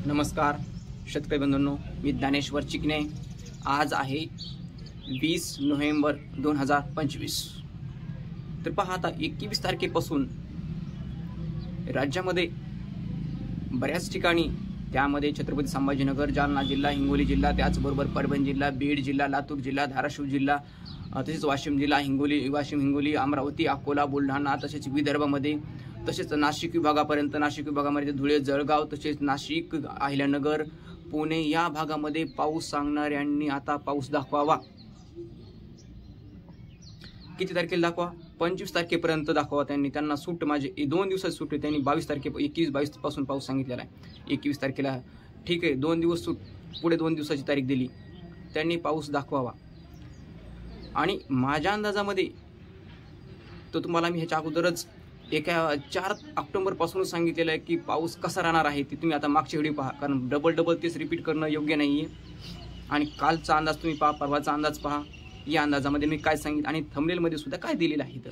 नमस्कार शेतकरी बंधूंनो, मी ज्ञानेश्वर चिकणे। आज आहे 20 नोव्हेंबर 2025। तर पहा, आता 21 तारखेपासून राज्यामध्ये बऱ्याच ठिकाणी, त्यामध्ये छत्रपती संभाजीनगर, जालना जिल्हा, हिंगोली जिल्हा, त्याचबरोबर परभणी जिल्हा, बीड जिल्हा, लातूर जिल्हा, धाराशिव जिल्हा, तसेच वाशिम जिल्हा, हिंगोली, अमरावती, अकोला, बुलढाणा, तसेच विदर्भामध्ये, तसेच नाशिक विभागापर्यंत, नाशिक विभागामध्ये धुळे, जळगाव, तसेच नाशिक, अहिल्यानगर, पुणे या भागामध्ये पाऊस सांगणाऱ्यांनी आता पाऊस दाखवावा। किती तारखेला दाखवा? 25 तारखेपर्यंत दाखवा। त्यांना सूट, माझे 2 दिवसाची सूट आहे। त्यांनी 21-22 पासून पाऊस सांगितलेला आहे। 21 तारखेला ठीक आहे, 2 दिवस सूट, पुढे 2 दिवसाची तारीख दिली। त्यांनी पाऊस दाखवावा। आणि माझ्या अंदाजामध्ये तो तुम्हाला मी ह्याच्या अगोदरच 4 ऑक्टोबर पासून सांगितलेलं आहे की पाऊस कसा राहणार आहे। ते तुम्ही आता मागची व्हिडिओ पहा, कारण डबल तेच रिपीट करणं योग्य नाहीये। आणि कालचा अंदाज तुम्ही पहा, परवाचा अंदाज पहा, या अंदाजामध्ये मी काय सांगितलं आणि थंबनेलमध्ये सुद्धा काय दिलेलं आहे। तर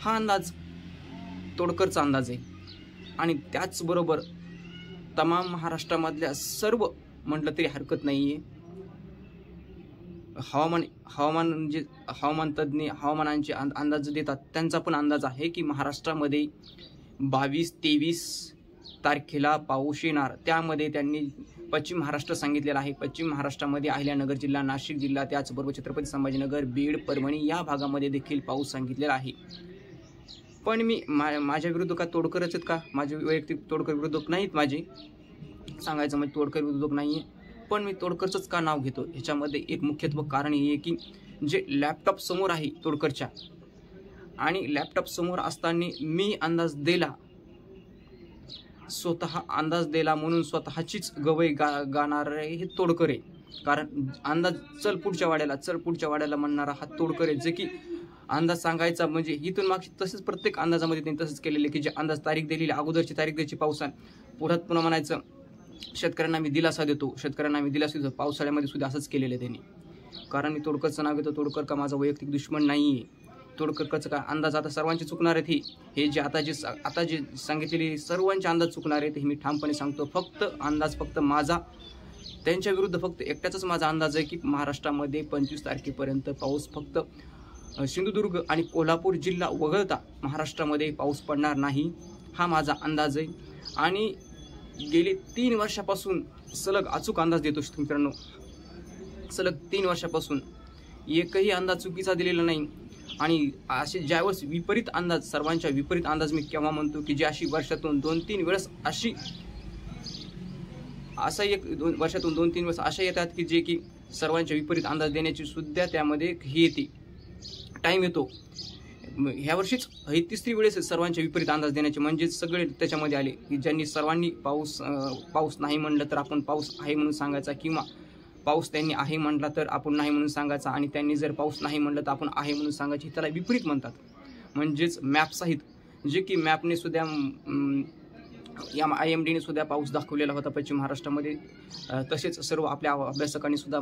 हा अंदाज तोडकरचा अंदाज आहे। आणि त्याचबरोबर तमाम महाराष्ट्रामधल्या सर्व म्हटलं तरी हरकत नाहीये, हवामान तज्ञ हवामानांचे अंदाज देतात, त्यांचा पण अंदाज आहे की महाराष्ट्रामध्ये 22-23 तारखेला पाऊस येणार। त्यामध्ये त्यांनी पश्चिम महाराष्ट्र सांगितलेला आहे। पश्चिम महाराष्ट्रामध्ये अहिल्यानगर जिल्हा, नाशिक जिल्हा, त्याचबरोबर छत्रपती संभाजीनगर, बीड, परभणी या भागामध्ये देखील पाऊस सांगितलेला आहे। पण मी माझ्या विरुद्ध का तोडकरच आहेत का? माझे वैयक्तिक तोडकर विरोधक नाहीत, माझे सांगायचं म्हणजे तोडकर विरोधक नाहीये, पण मी तोडकरचंच का नाव घेतो ह्याच्यामध्ये एक मुख्यत्व कारण हे आहे की जे लॅपटॉप समोर आहे तोडकरच्या, आणि लॅपटॉप समोर असताना मी अंदाज दिला, स्वतः अंदाज दिला म्हणून स्वतःचीच गवई गाणारे हे तोडकर आहे। कारण अंदाज चल पुढच्या वाड्याला म्हणणारा हा तोडकर आहे, जे की अंदाज सांगायचा म्हणजे इथून मागची तसेच प्रत्येक अंदाजामध्ये त्यांनी तसंच केलेले की जे अंदाज तारीख दिलेली, अगोदरची तारीख द्यायची पावसान, पुढे पुन्हा म्हणायचं शेतकऱ्यांना मी दिलासा देतो, पावसाळ्यामध्ये सुद्धा असंच केलेलं आहे त्यांनी। कारण मी तोडकरचं नाव घेतो, तोडकर का माझा वैयक्तिक दुश्मन नाही आहे। तोडकरचं काय अंदाज आता सर्वांचे चुकणार आहेत, हे जे आता जे सांगितलेले सर्वांचे अंदाज चुकणार आहेत, हे मी ठामपणे सांगतो। फक्त माझा, त्यांच्या विरुद्ध फक्त एकट्याचाच माझा अंदाज आहे की महाराष्ट्रामध्ये 25 तारखेपर्यंत पाऊस फक्त सिंधुदुर्ग आणि कोल्हापूर जिल्हा वगळता महाराष्ट्रामध्ये पाऊस पडणार नाही, हा माझा अंदाज आहे। आणि गेले 3 वर्षापासून सलग अचूक अंदाज देतो मित्रांनो, सलग 3 वर्षापासून एकही अंदाज चुकीचा दिलेला नाही। आणि असे ज्यावेळेस विपरीत अंदाज, सर्वांच्या विपरीत अंदाज मी केव्हा म्हणतो की जे अशी वर्षातून 2-3 वेळेस वर्षातून 2-3 वेळेस अशा येतात की जे की सर्वांच्या विपरीत अंदाज देण्याची सुद्धा त्यामध्ये ही येते, टाइम येतो। ह्या वर्षीच ही 3री वेळेस सर्वांच्या विपरीत अंदाज देण्याचे, म्हणजे सगळे त्याच्यामध्ये आले की ज्यांनी सर्वांनी पाऊस नाही म्हणलं तर आपण पाऊस आहे म्हणून सांगायचा, किंवा पाऊस त्यांनी आहे म्हटला तर आपण नाही म्हणून सांगायचा, आणि त्यांनी जर पाऊस नाही म्हणलं तर आपण आहे म्हणून सांगायचे, त्याला विपरीत म्हणतात। म्हणजेच मॅप सहित, जे की मॅपने सुद्धा या IMDने सुद्धा पाऊस दाखवलेला होता पश्चिम महाराष्ट्रामध्ये, तसेच सर्व आपल्या अभ्यासकांनी सुद्धा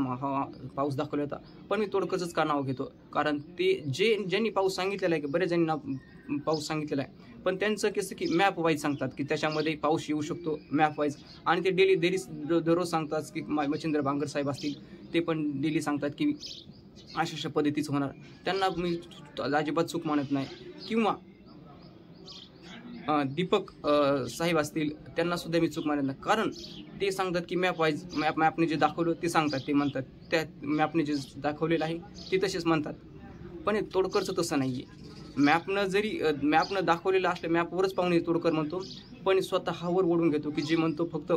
पाऊस दाखवला होता। पण मी तोडकरचंच का नाव घेतो? कारण ते ज्यांनी पाऊस सांगितलेला आहे, की बरेच जणांनी पाऊस सांगितलेला आहे, पण त्यांचं कसं की मॅप वाईज सांगतात की त्याच्यामध्ये पाऊस येऊ शकतो मॅप वाईज, आणि ते दररोज सांगतात की मच्छिंद्र बांगर साहेब असतील, ते पण डेली सांगतात की अशा पद्धतीचं होणार। त्यांना मी अजिबात चूक मानत नाही। किंवा दीपक साहेब असतील, त्यांना सुद्धा मी चूक मानत नाही, कारण ते सांगतात की मॅप वाईज, मॅपने जे दाखवलं ते सांगतात, ते म्हणतात त्या मॅपने जे दाखवलेलं आहे ते तसेच म्हणतात। पण हे तोडकरचं तसं नाही आहे। मॅपनं दाखवलेलं असलं, मॅपवरच पाहून तोडकर म्हणतो, पण स्वतःवर ओढून घेतो की जे म्हणतो फक्त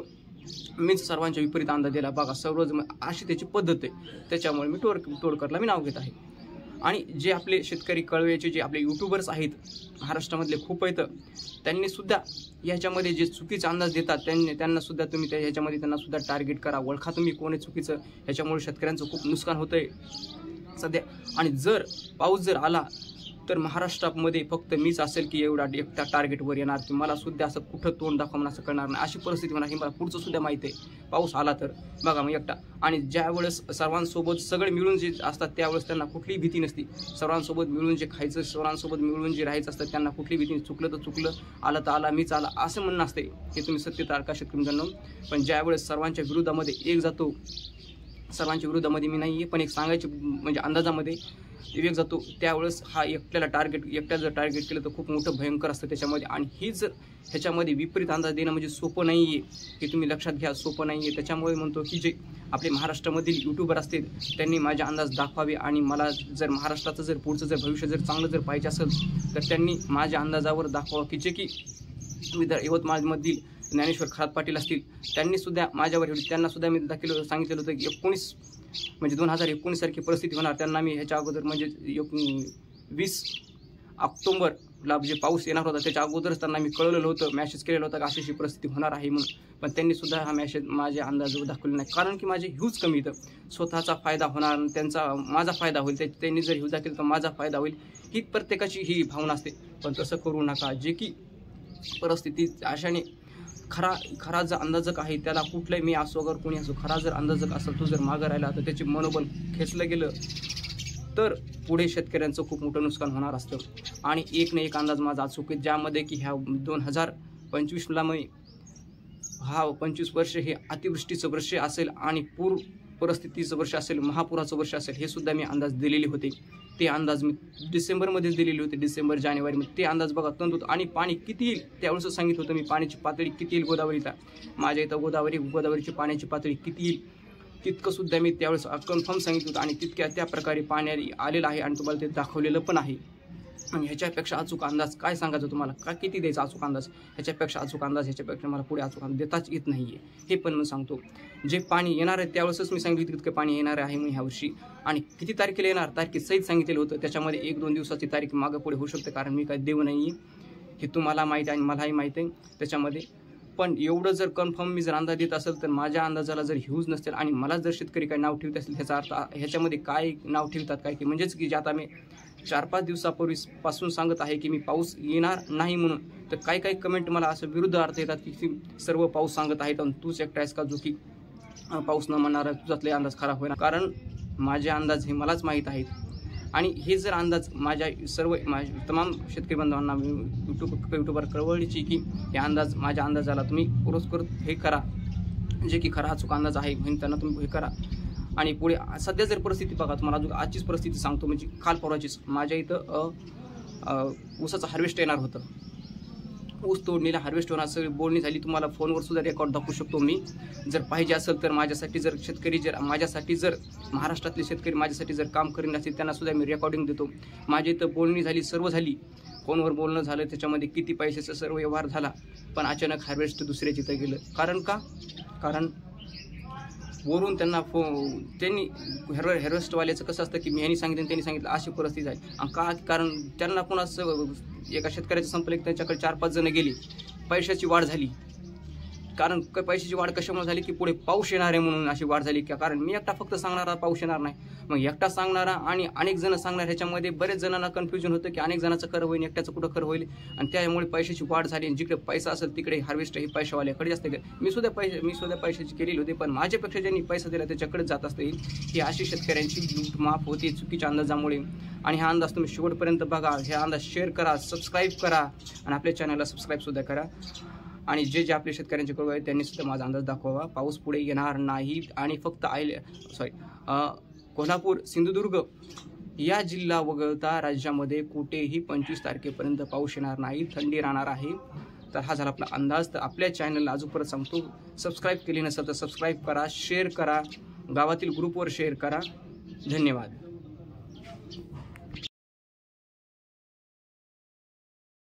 मीच सर्वांच्या विपरीत अंदाज दिला, बघा सर्वच, अशी त्याची पद्धत आहे। त्याच्यामुळे मी तोडकरला मी नाव घेत आहे। आणि जे आपले शेतकरी कळव्याचे जे आपले यूट्यूबर्स आहेत महाराष्ट्रामधले खूप आहेत, त्यांनी सुद्धा ह्याच्यामध्ये जे चुकीचा अंदाज देतात त्यांना सुद्धा तुम्ही ह्याच्यामध्ये त्यांना सुद्धा टार्गेट करा, ओळखा तुम्ही कोण आहे चुकीचं। ह्याच्यामुळे शेतकऱ्यांचं खूप नुकसान होतंय सध्या। आणि जर पाऊस जर आला तर महाराष्ट्रामध्ये फक्त मीच असेल की एवढा एकटा टार्गेटवर येणार, की मला सुद्धा असं कुठं तोंड दाखवणं असं करणार नाही, अशी परिस्थिती म्हणा. ही मला पुढचं सुद्धा माहिती आहे. पाऊस आला तर बघा मग एकटा, आणि ज्यावेळेस सर्वांसोबत सगळे मिळून जे असतात त्यावेळेस त्यांना कुठलीही भीती नसती. सर्वांसोबत मिळून जे खायचं, सर्वांसोबत मिळून जे राहायचं असतं त्यांना कुठली भीती. चुकलं तर चुकलं, आलं तर आला, मीच आला असं म्हणणं असते. हे तुम्ही सत्य तारका शेतकरी मित्रांनो. पण ज्यावेळेस सर्वांच्या विरोधामध्ये एक जातो, सर्वांच्या विरोधामध्ये मी नाही आहे, पण एक सांगायचे म्हणजे अंदाजामध्ये विवेक जातो, त्यावेळेस हा एकट्या जर टार्गेट केलं तर खूप मोठं भयंकर असतं त्याच्यामध्ये. आणि ही जर ह्याच्यामध्ये विपरीत अंदाज देणं म्हणजे सोपं नाही आहे, हे तुम्ही लक्षात घ्या, सोपं नाही आहे. त्याच्यामुळे म्हणतो की जे आपले महाराष्ट्रामधील यूट्यूबर असतील त्यांनी माझे अंदाज दाखवावे, आणि मला जर महाराष्ट्राचं जर पुढचं जर भविष्य जर चांगलं जर पाहिजे असेल तर त्यांनी माझ्या अंदाजावर दाखवावं, की जे की यवतमाळमधील ज्ञानेश्वर खरात पाटील असतील त्यांनी सुद्धा माझ्यावर एवढी, त्यांना सुद्धा मी सांगितलेलं होतं की 2019 सारखी परिस्थिती होणार. त्यांना मी ह्याच्या अगोदर म्हणजे 20 ऑक्टोबरला जे पाऊस येणार होता त्याच्या अगोदरच त्यांना मी कळवलेलं होतं, मॅसेज केलेलं होतं की अशी परिस्थिती होणार आहे म्हणून. पण त्यांनी सुद्धा हा मॅसेज माझ्या अंदाजावर दाखवले नाही, कारण की माझे ह्यूज कमी येतं. स्वतःचा फायदा होणार, त्यांचा माझा फायदा होईल, त्यांनी जर ह्यूज दाखवलं तर माझा फायदा होईल, ही प्रत्येकाची ही भावना असते. पण तसं करू नका. जे की परिस्थिती अशाने खरा जर अंदाजक आहे त्याला कुठलाही, मी असो अगर कोणी असो, खरा जर अंदाजक असेल तो जर मागं राहिला तर त्याचे मनोबल खेचलं गेलं तर पुढे शेतकऱ्यांचं खूप मोठं नुकसान होणार असतं. आणि एक ना एक अंदाज माझा अचूक आहे, ज्यामध्ये की ह्या 2025ला मी 25 वर्ष हे अतिवृष्टीचं वर्ष असेल आणि पूर परिस्थितीचं वर्ष असेल, महापुराचं वर्ष असेल, हे सुद्धा मी अंदाज दिलेले होते. ते अंदाज मी डिसेंबरमध्येच दिलेले होते, डिसेंबर जानेवारीमध्ये. ते अंदाज बघा तंतोत. आणि पाणी किती येईल त्यावेळेस सांगितलं होतं मी, पाण्याची पातळी किती येईल गोदावरीला, माझ्या इथं गोदावरीची पाण्याची पातळी किती येईल तितकं सुद्धा मी त्यावेळेस कन्फर्म सांगितलं होतं. आणि त्या प्रकारे पाणी आलेलं आहे आणि तुम्हाला ते दाखवलेलं पण आहे. आणि ह्याच्यापेक्षा अचूक अंदाज काय सांगायचं तुम्हाला, का किती द्यायचा अचूक अंदाज, ह्याच्यापेक्षा अचूक अंदाज, ह्याच्यापेक्षा मला पुढे अचूक अंदाज देताच येत नाही आहे. हे पण मी सांगतो, जे पाणी येणार आहे त्यावेळेसच मी सांगितलं तितकं पाणी येणार आहे म्हणून ह्या वर्षी. आणि किती तारखेला येणार तारखेसहित सांगितलेलं होतं. त्याच्यामध्ये 1-2 दिवसाची तारीख मागं पुढे होऊ शकते, कारण मी काय देव नाही आहे, हे तुम्हाला माहीत आहे आणि मलाही माहीत आहे त्याच्यामध्ये. पण एवढं जर कन्फर्म मी जर अंदाज देत असेल तर माझ्या अंदाजाला जर ह्यूज नसतील आणि मला जर शेतकरी काही नाव ठेवत असेल, ह्याचा अर्थ ह्याच्यामध्ये काय नाव ठेवतात काय की म्हणजेच की जे आता मी 4-5 दिवसापूर्वीपासून सांगत आहे की मी पाऊस येणार नाही म्हणून, तर काही कमेंट मला असं विरुद्ध अर्थ येतात की सर्व पाऊस सांगत आहेत आणि तूच एकटा आहेस का जो की पाऊस न म्हणणारा, तुझ्यातले अंदाज खराब होईल. कारण माझे अंदाज हे मलाच माहीत आहेत. आणि हे जर अंदाज माझ्या तमाम शेतकरी बांधवांना मी यूट्यूबवर कळवळीची की हे अंदाज माझ्या अंदाजाला तुम्ही पुरस्कृत हे करा, जे की खरा अचूक अंदाज आहे म्हणून त्यांना तुम्ही हे करा. आणि पुढे सध्या जर परिस्थिती बघा, तुम्हाला अजून आजचीच परिस्थिती सांगतो, म्हणजे काल परवाचीच माझ्या इथं ऊसाचं हार्वेस्ट येणार होतं. ऊस तोडणीला हार्वेस्ट होणार सगळी बोलणी झाली. तुम्हाला फोनवर सुद्धा रेकॉर्ड दाखवू शकतो मी, जर पाहिजे असेल तर. माझ्यासाठी जर महाराष्ट्रातले शेतकरी माझ्यासाठी जर काम करीन असेल त्यांना सुद्धा मी रेकॉर्डिंग देतो. माझी इथं बोलणी झाली, सर्व झाली, फोनवर बोलणं झालं, त्याच्यामध्ये किती पैशाचा सर्व व्यवहार झाला. पण अचानक हार्वेस्ट दुसऱ्याच्या इथं गेलं. कारण वरून त्यांनी हार्वेस्टवाल्याचं कसं असतं की मी ह्यांनी सांगितलं त्यांनी सांगितलं, अशी परिस्थिती आहे. कारण त्यांना कोणाचं एका शेतकऱ्याचं संपलं, त्यांच्याकडे 4-5 जण गेली, पैशाची वाढ झाली. कारण पैशाची वाढ कशामुळे झाली की पुढे पाऊस येणार आहे म्हणून अशी वाढ झाली. कारण मी एकटा फक्त सांगणारा पाऊस येणार नाही, मग एकटा सांगणारा आणि अनेक जण सांगणार, ह्याच्यामध्ये बरेच जणांना कन्फ्युजन होतं की अनेक जणांचं खरं होईल, एकट्याचं कुठं खरं होईल. आणि त्यामुळे पैशाची वाढ झाली. आणि जिकडे पैसा असेल तिकडे हार्वेस्ट हे पैशावाल्याकडे जास्त गेले. मी सुद्धा पैशाची केलेली होती, पण माझ्यापेक्षा ज्यांनी पैसा दिला त्याच्याकडे जात असते. ही अशी शेतकऱ्यांची लूटमाप होती चुकीच्या अंदाजामुळे. आणि हा अंदाज तुम्ही शेवटपर्यंत बघा, हे अंदाज शेअर करा, सबस्क्राईब करा आणि आपल्या चॅनलला सबस्क्राईब सुद्धा करा. आणि जे आपले शेतकऱ्यांचे कळू आहेत त्यांनी सुद्धा माझा अंदाज दाखवावा. पाऊस पुढे येणार नाही. आणि फक्त कोल्हापूर, सिंधुदुर्ग या जिल्हा वगळता राज्यामध्ये कुठेही 25 तारखेपर्यंत पाऊस येणार नाही, थंडी राहणार आहे. तर हा झाला आपला अंदाज. तर आपल्या चॅनलला अजून परत सांगतो, सबस्क्राईब केली नसेल तर सबस्क्राईब करा, शेअर करा, गावातील ग्रुपवर शेअर करा. धन्यवाद.